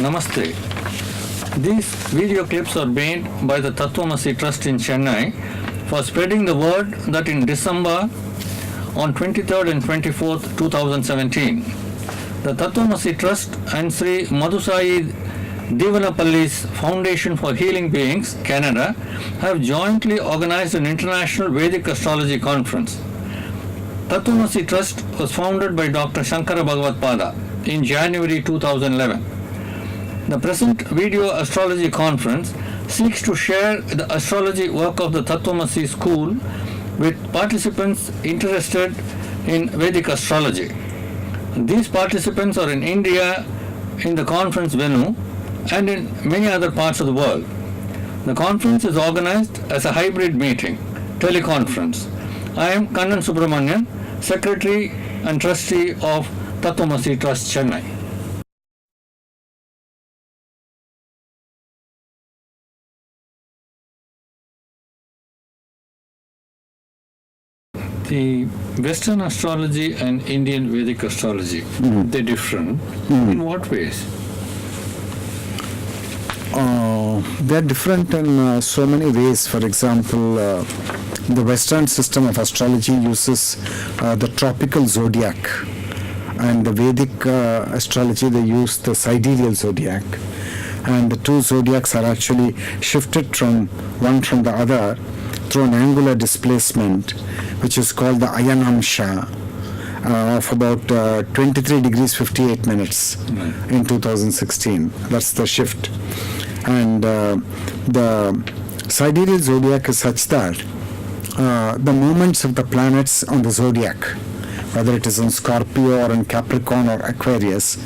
Namaste. These video clips are made by the Tat-Tvam-Asi Trust in Chennai for spreading the word that in December on 23rd and 24th, 2017, the Tat-Tvam-Asi Trust and Sri Madhusai Divanapalli's Foundation for Healing Beings, Canada, have jointly organized an international Vedic Astrology conference. Tat-Tvam-Asi Trust was founded by Dr. Sankara Bhagavadpada in January 2011. The present video astrology conference seeks to share the astrology work of the Tat-Tvam-Asi school with participants interested in Vedic astrology. These participants are in India in the conference venue and in many other parts of the world. The conference is organized as a hybrid meeting, teleconference. I am Kannan Subramanian, Secretary and Trustee of Tat-Tvam-Asi Trust, Chennai. The Western astrology and Indian Vedic astrology, they're different. In what ways? They're different in so many ways. For example, the Western system of astrology uses the tropical zodiac, and the Vedic astrology, they use the sidereal zodiac. And the two zodiacs are actually shifted from one from the other through an angular displacement, which is called the Ayanamsha, of about 23 degrees 58 minutes in 2016. That's the shift. And the sidereal zodiac is such that the movements of the planets on the zodiac, whether it is in Scorpio or in Capricorn or Aquarius,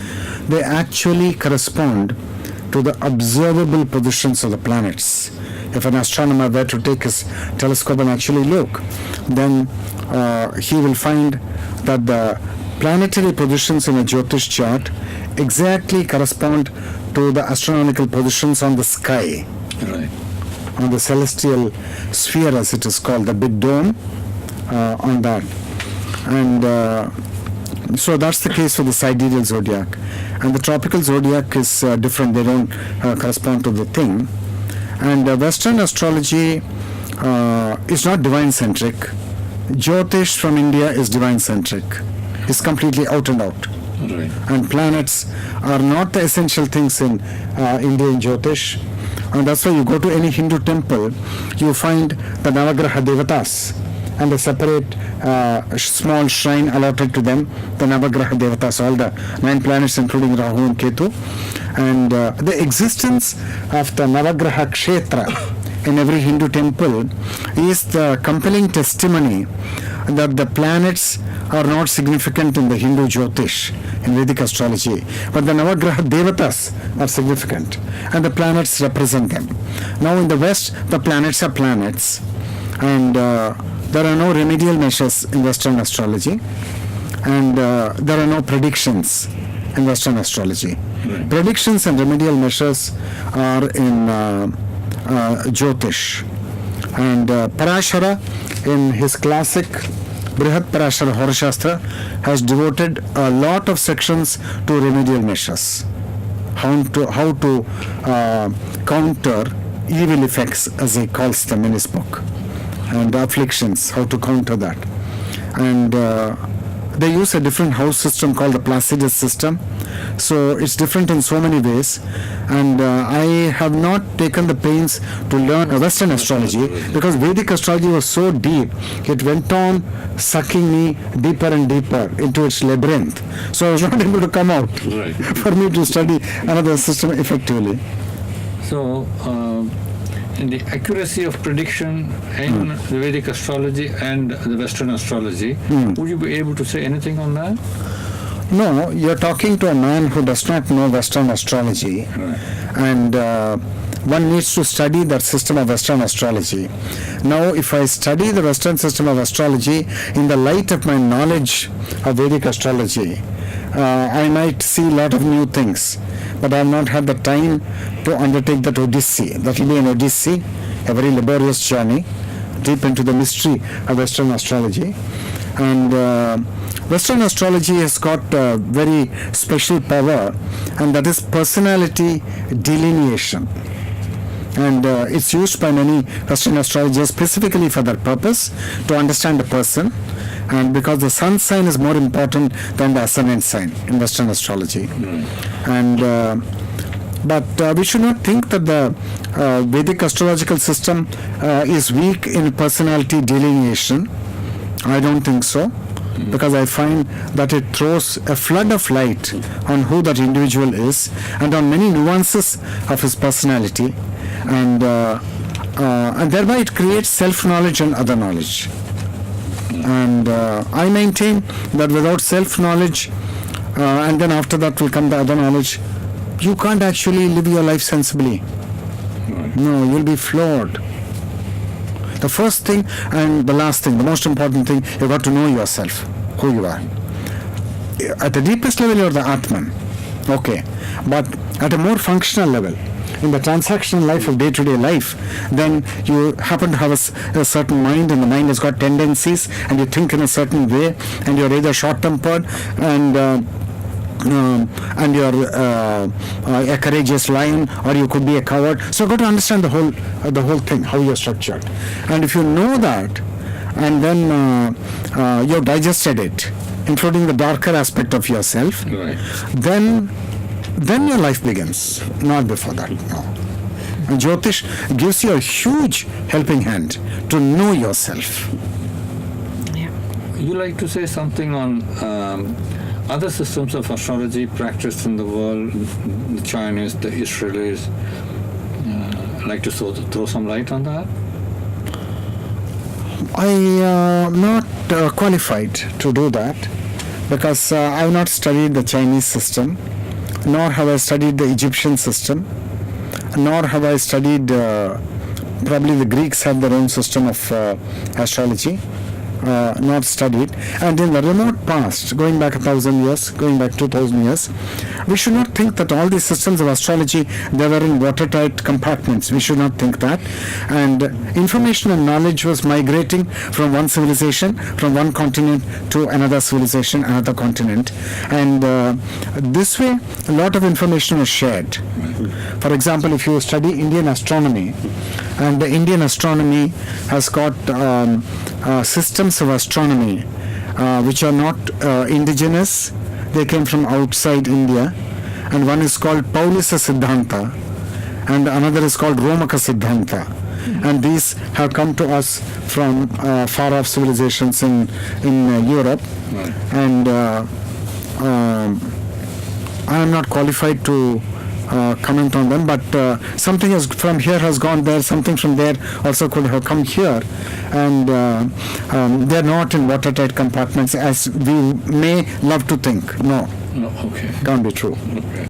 they actually correspond to the observable positions of the planets. If an astronomer were to take his telescope and actually look, then he will find that the planetary positions in a Jyotish chart exactly correspond to the astronomical positions on the sky, on the celestial sphere, as it is called, the big dome, on that. And so that's the case for the sidereal zodiac. And the tropical zodiac is different. They don't correspond to the thing. And Western astrology is not divine-centric. Jyotish from India is divine-centric. It's completely out and out. Right. And planets are not the essential things in Indian Jyotish. And that's why you go to any Hindu temple, you find the Navagraha Devatas and a separate small shrine allotted to them, the Navagraha Devatas, all the 9 planets including Rahu and Ketu. And the existence of the Navagraha Kshetra in every Hindu temple is the compelling testimony that the planets are not significant in the Hindu Jyotish, in Vedic astrology, but the Navagraha Devatas are significant, and the planets represent them. Now in the West, the planets are planets, and there are no remedial measures in Western astrology, and there are no predictions in Western astrology. Right. Predictions and remedial measures are in Jyotish. And Parashara, in his classic Brihad Parashara Horashastra, has devoted a lot of sections to remedial measures. How to counter evil effects, as he calls them in his book, and afflictions, how to counter that. And they use a different house system called the Placidus system, So it's different in so many ways, and I have not taken the pains to learn Western astrology because Vedic astrology was so deep. It went on sucking me deeper and deeper into its labyrinth. So I was not able to come out for me to study another system effectively. So, in the accuracy of prediction in the Vedic astrology and the Western astrology, would you be able to say anything on that? No, you're talking to a man who does not know Western astrology, and one needs to study that system of Western astrology. Now, if I study the Western system of astrology in the light of my knowledge of Vedic astrology, I might see a lot of new things, but I have not had the time to undertake that odyssey. That will be an odyssey, a very laborious journey deep into the mystery of Western astrology. And Western astrology has got a very special power, and that is personality delineation. And it's used by many Western astrologers specifically for that purpose, to understand a person. And because the sun sign is more important than the ascendant sign in Western astrology. And but we should not think that the Vedic astrological system is weak in personality delineation. I don't think so, because I find that it throws a flood of light on who that individual is and on many nuances of his personality, and thereby it creates self-knowledge and other knowledge. And I maintain that without self-knowledge, and then after that will come the other knowledge, you can't actually live your life sensibly. No, you'll be flawed. The first thing and the last thing, the most important thing, you've got to know yourself, who you are. At the deepest level, you're the Atman. Okay. But at a more functional level, in the transactional life of day-to-day life, then you happen to have a certain mind, and the mind has got tendencies, and you think in a certain way, and you're either short-tempered and you're a courageous lion, or you could be a coward. So you've got to understand the whole thing, how you're structured. And if you know that, and then you've digested it, including the darker aspect of yourself, then your life begins, not before that. No. And Jyotish gives you a huge helping hand to know yourself. Yeah. You like to say something on other systems of astrology practiced in the world, the Chinese, the Israelis? Like to throw some light on that? I am not qualified to do that, because I have not studied the Chinese system, nor have I studied the Egyptian system, nor have I studied, probably the Greeks have their own system of astrology, not studied. And in the remote past, going back 1,000 years, going back 2,000 years, we should not think that all these systems of astrology, they were in watertight compartments. We should not think that. And information and knowledge was migrating from one civilization, from one continent to another civilization, another continent. And this way, a lot of information was shared. For example, if you study Indian astronomy, and the Indian astronomy has got systems of astronomy which are not indigenous. They came from outside India, and one is called Paulisa Siddhanta, and another is called Romaka Siddhanta. And these have come to us from far-off civilizations in Europe. And I am not qualified to comment on them, but something from here has gone there, something from there also could have come here, and they're not in watertight compartments as we may love to think. No, okay. Can't be true. Okay.